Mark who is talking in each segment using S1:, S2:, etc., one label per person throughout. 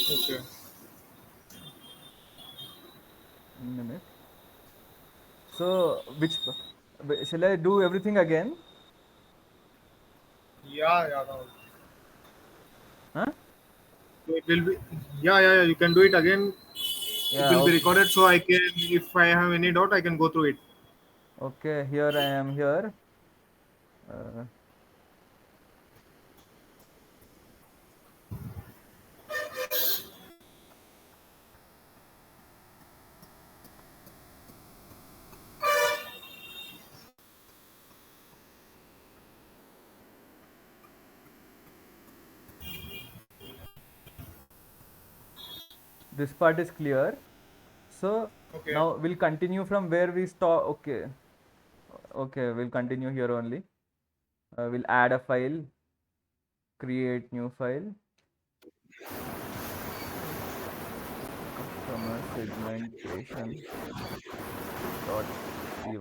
S1: Okay.
S2: 1 minute. So shall I do everything again?
S1: Yeah, yeah. No.
S2: Huh?
S1: So it will be. Yeah, yeah, yeah. You can do it again. It
S2: Yeah.
S1: will be
S2: Okay.
S1: recorded, so I can. If I have any doubt, I can go through it.
S2: Okay. Here I am here. Uh, this part is clear. So
S1: Okay.
S2: now we'll continue from where we stop. Okay. Okay. We'll continue here only. We'll add a file. Create new file. Customer segmentation dot py.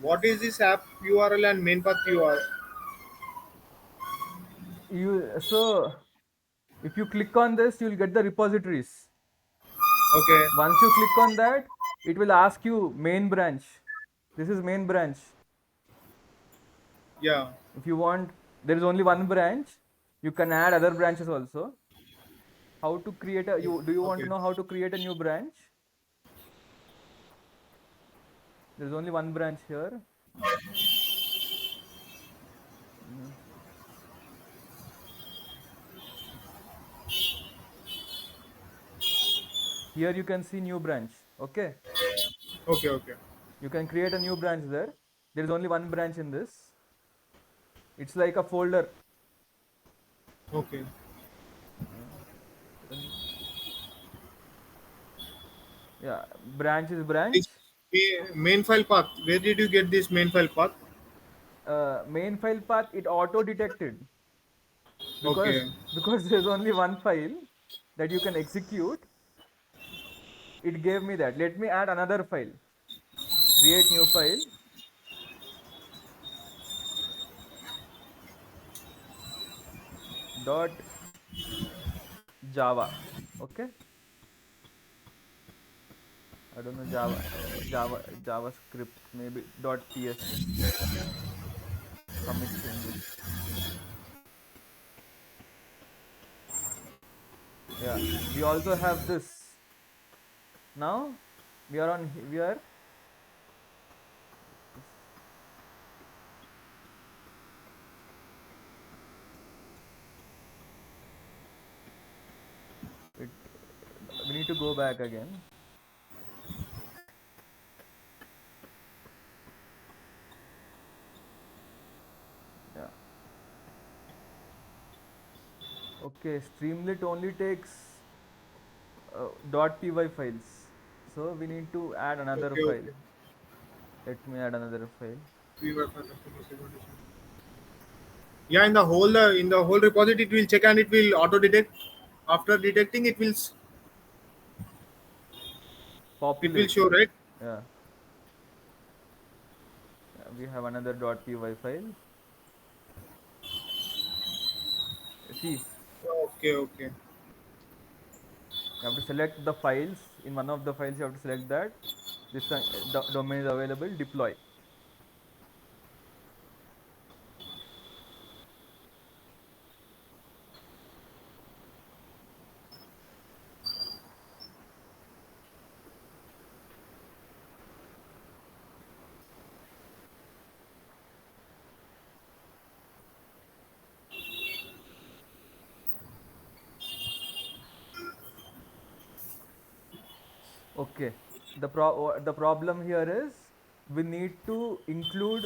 S1: What is this app URL and main path URL?
S2: So if you click on this, you'll get the repositories.
S1: Okay.
S2: Once you click on that, it will ask you main branch. This is main branch.
S1: Yeah.
S2: If you want, there is only one branch. You can add other branches also. How to create a you do you want to
S1: Okay.
S2: know how to create a new branch? There is only one branch here. Mm. Here you can see new branch. Okay.
S1: Okay. Okay.
S2: You can create a new branch there. There is only one branch in this. It's like a folder.
S1: Okay.
S2: Uh, yeah, branch is branch.
S1: This main file path. Where did you get this main file path?
S2: Main file path it auto detected because
S1: Okay.
S2: because there's only one file that you can execute. It gave me that. Let me add another file. Create new file dot java. Okay. I don't know javascript maybe dot css. Commit changes. Yeah, we also have this. Now we are need to go back again. Yeah. Okay, Streamlit only takes .py files. So we need to add another
S1: Okay,
S2: file.
S1: okay.
S2: Let me add another file.
S1: We were for customer segmentation. Yeah, in the whole repository, it will check and it will auto detect. After detecting, it will
S2: Populate.
S1: show, right.
S2: Yeah. Yeah, we have another .py file. See,
S1: Okay, okay.
S2: you have to select the files. In one of the files, you have to select that this domain is available. Deploy. Okay. The problem here is we need to include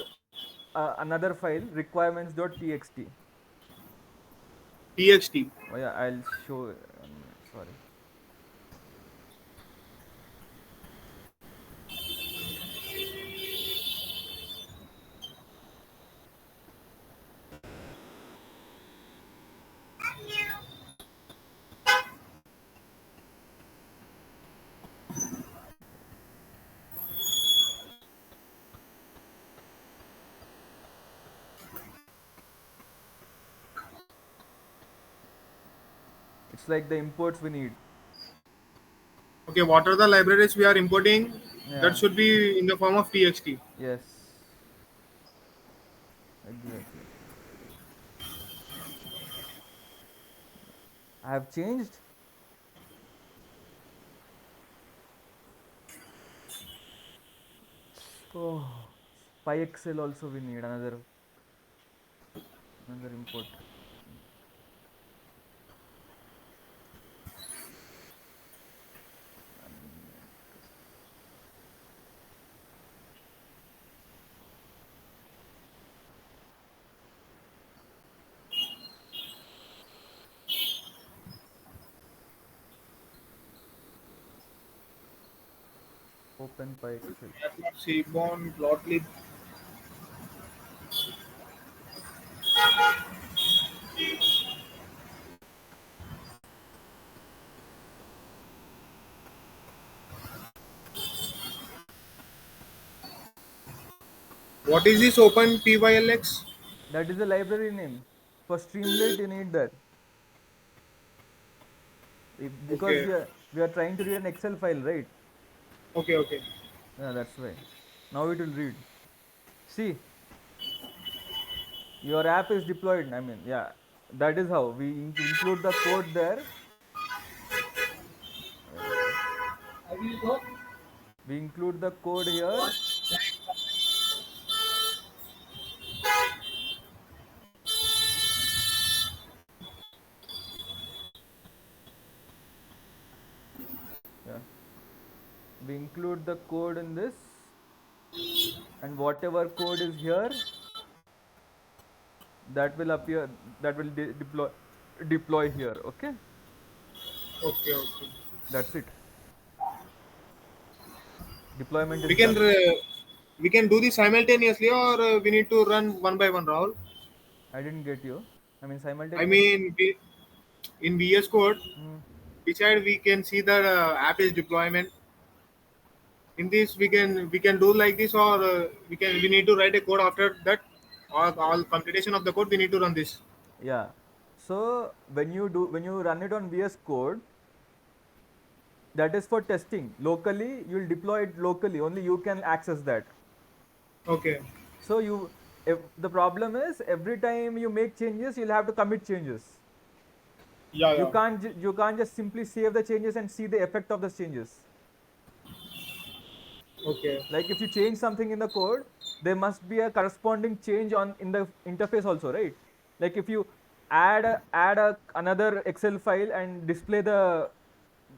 S2: another file requirements.txt.
S1: TXT.
S2: Oh yeah, I'll show. 1 minute. Sorry. It's like the imports we need.
S1: Okay, what are the libraries we are importing? That
S2: Yeah.
S1: should be in the form of TXT.
S2: Yes. Exactly. I have changed. Oh, PyXL also we need another import. 1 minute. Open PyXL.
S1: Seaborn, Plotly. What is this Open PYLX?
S2: That is the library name. For Streamlit, you need that. Because
S1: Okay,
S2: we are trying to read an Excel file, right?
S1: okay, okay.
S2: Yeah, that's why. Now it will read. See, your app is deployed. I mean, yeah, that is how we include the code there. Where is it? We include the code here. Yeah, we include the code in this, and whatever code is here, that will appear. That will deploy here. Okay,
S1: Okay, okay.
S2: that's it. Deployment
S1: We
S2: is
S1: can
S2: done.
S1: uh, we can do this simultaneously, or we need to run one by one, Rahul.
S2: I didn't get you. I mean,
S1: I
S2: simultaneously.
S1: mean, in VS Code,
S2: Hmm.
S1: beside we can see the app is deployment. In this, we can do like this, or we need to write a code after that. All computation of the code, we need to run this.
S2: Yeah. So when you run it on VS Code, that is for testing. Locally, you'll deploy it locally. Only you can access that.
S1: Okay.
S2: So if the problem is every time you make changes, you'll have to commit changes.
S1: Yeah, yeah.
S2: You can't just simply save the changes and see the effect of the changes.
S1: Okay.
S2: Like if you change something in the code, there must be a corresponding change on in the interface also, right? Like if you another Excel file and display the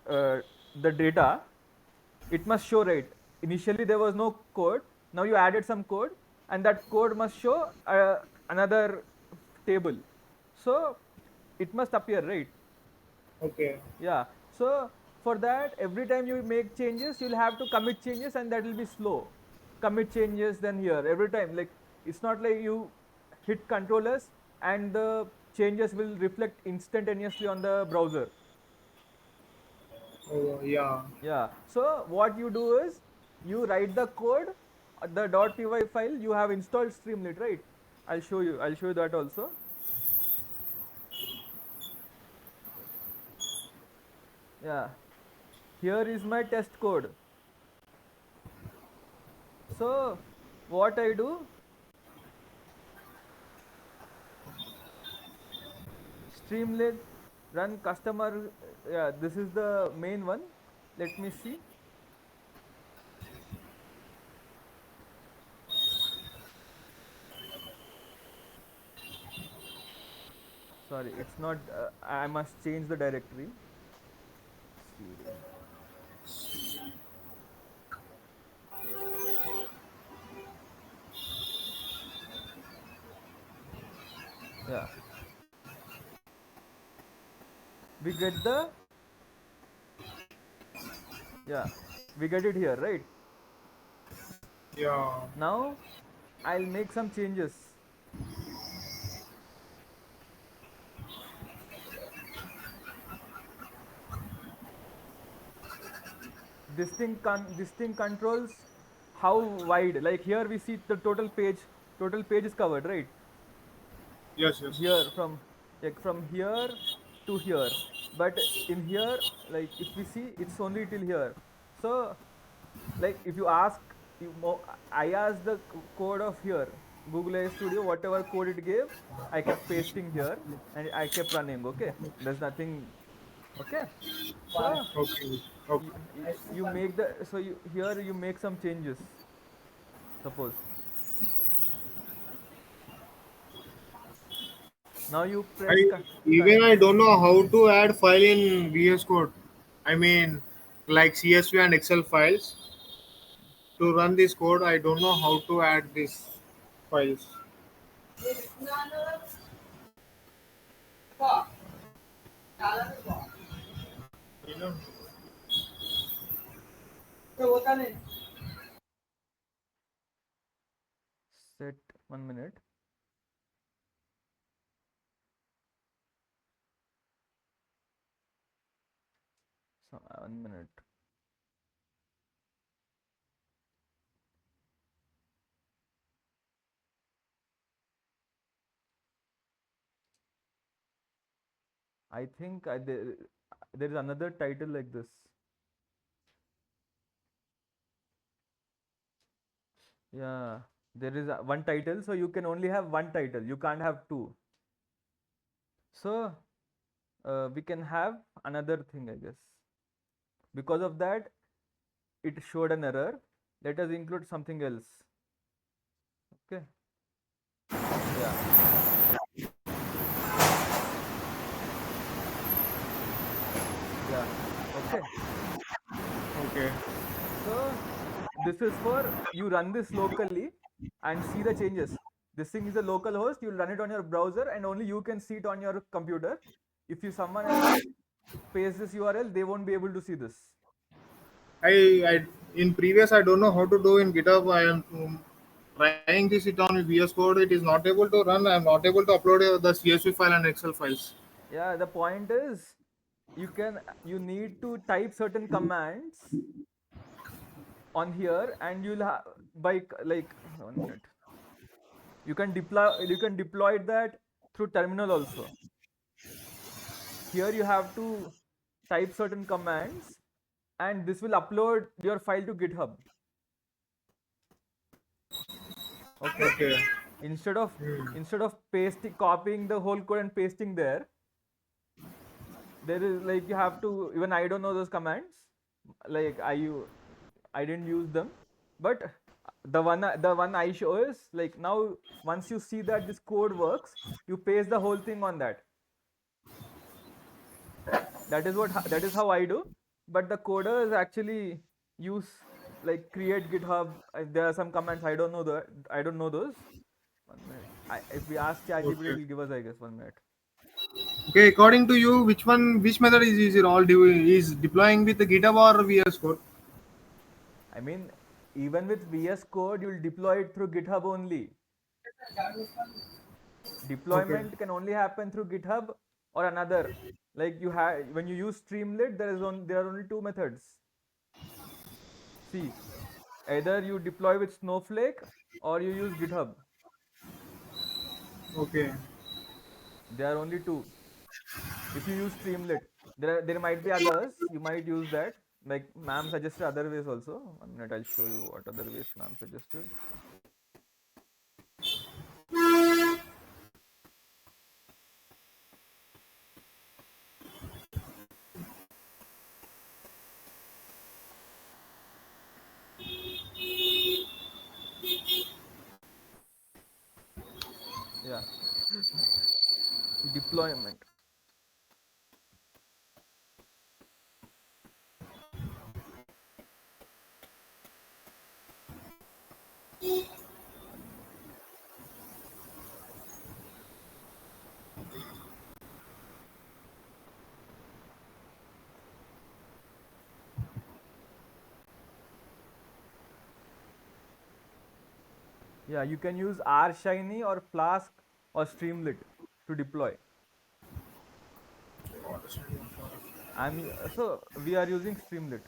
S2: uh, the data, it must show, right? Initially there was no code, now you added some code, and that code must show another table. So it must appear, right?
S1: Okay.
S2: Yeah. So for that, every time you make changes, you'll have to commit changes, and that will be slow. Commit changes, then here every time. Like, it's not like you hit controllers and the changes will reflect instantaneously on the browser.
S1: Oh, yeah.
S2: Yeah. So what you do is you write the code, the .py file. You have installed Streamlit, right? I'll show you. I'll show you that also. Yeah. Here is my test code. So what I do, Streamlit run customer. Yeah, this is the main one. Let me see. Sorry, it's not. I must change the directory. CD. Yeah, we get the, yeah, we get it here, right?
S1: Yeah.
S2: Now I'll make some changes. This thing controls how wide. Like, here we see the total page is covered, right?
S1: Yes, yes.
S2: Here, from here to here. But in here, like, if we see, it's only till here. So, like, if you ask, I asked the code of here, Google AI Studio, whatever code it gave, I kept pasting here and I kept running. Okay, there's nothing. Okay, so
S1: Okay. Okay.
S2: you make the, so you, here you make some changes, suppose. Now you press
S1: I don't know how to add file in VS Code. I mean, like CSV and Excel files. To run this code, I don't know how to add these files. You know?
S2: set 1 minute. So 1 minute. I think there is another title like this. Yeah, there is one title, so you can only have one title. You can't have two. So we can have another thing, I guess. Because of that, it showed an error. Let us include something else. Okay. Yeah. Yeah. Okay.
S1: Okay.
S2: So this is for you run this locally and see the changes. This thing is a local host. You'll run it on your browser and only you can see it on your computer. If you someone else paste this URL, they won't be able to see this.
S1: I in previous I don't know how to do in GitHub. I am trying this it on VS Code. It is not able to run. I am not able to upload the CSV file and Excel files.
S2: Yeah, the point is you need to type certain commands on here and you'll have by like 1 minute. You can deploy that through terminal also. Here you have to type certain commands and this will upload your file to GitHub. Okay,
S1: Okay.
S2: instead of
S1: Hmm.
S2: instead of pasting copying the whole code and pasting there, there is, like, you have to, even I don't know those commands, like I didn't use them, but the one I show is, like, now once you see that this code works, you paste the whole thing on that. That is how I do. but the coders actually use like create GitHub. There are some commands I don't know I don't know those. 1 minute. If we ask ChatGPT,
S1: Okay.
S2: it'll give us, I guess, 1 minute.
S1: Okay, according to you, which method is easier? Is deploying with the GitHub or VS Code?
S2: I mean, even with VS Code, you'll deploy it through GitHub only.
S1: Okay.
S2: Deployment can only happen through GitHub or another. Like you have when you use Streamlit, there are only two methods. See, either you deploy with Snowflake or you use GitHub.
S1: Okay.
S2: There are only two. If you use Streamlit, there might be others. You might use that. Like ma'am suggested other ways also. 1 minute, I'll show you what other ways ma'am suggested. Yeah, deployment. Yeah, you can use R Shiny or Flask or Streamlit to deploy. So we are using Streamlit.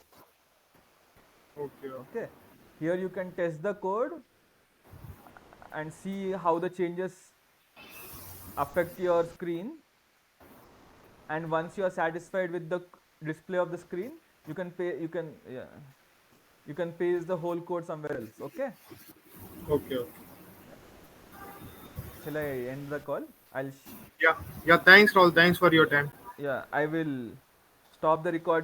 S1: Okay.
S2: Okay. Here you can test the code and see how the changes affect your screen. And once you are satisfied with the display of the screen, you can pay. You can paste the whole code somewhere else. Okay.
S1: Okay. Okay.
S2: Yeah. Shall I end the call?
S1: Yeah. Yeah. Thanks, Raul. Thanks for your time.
S2: Yeah. I will stop the recording.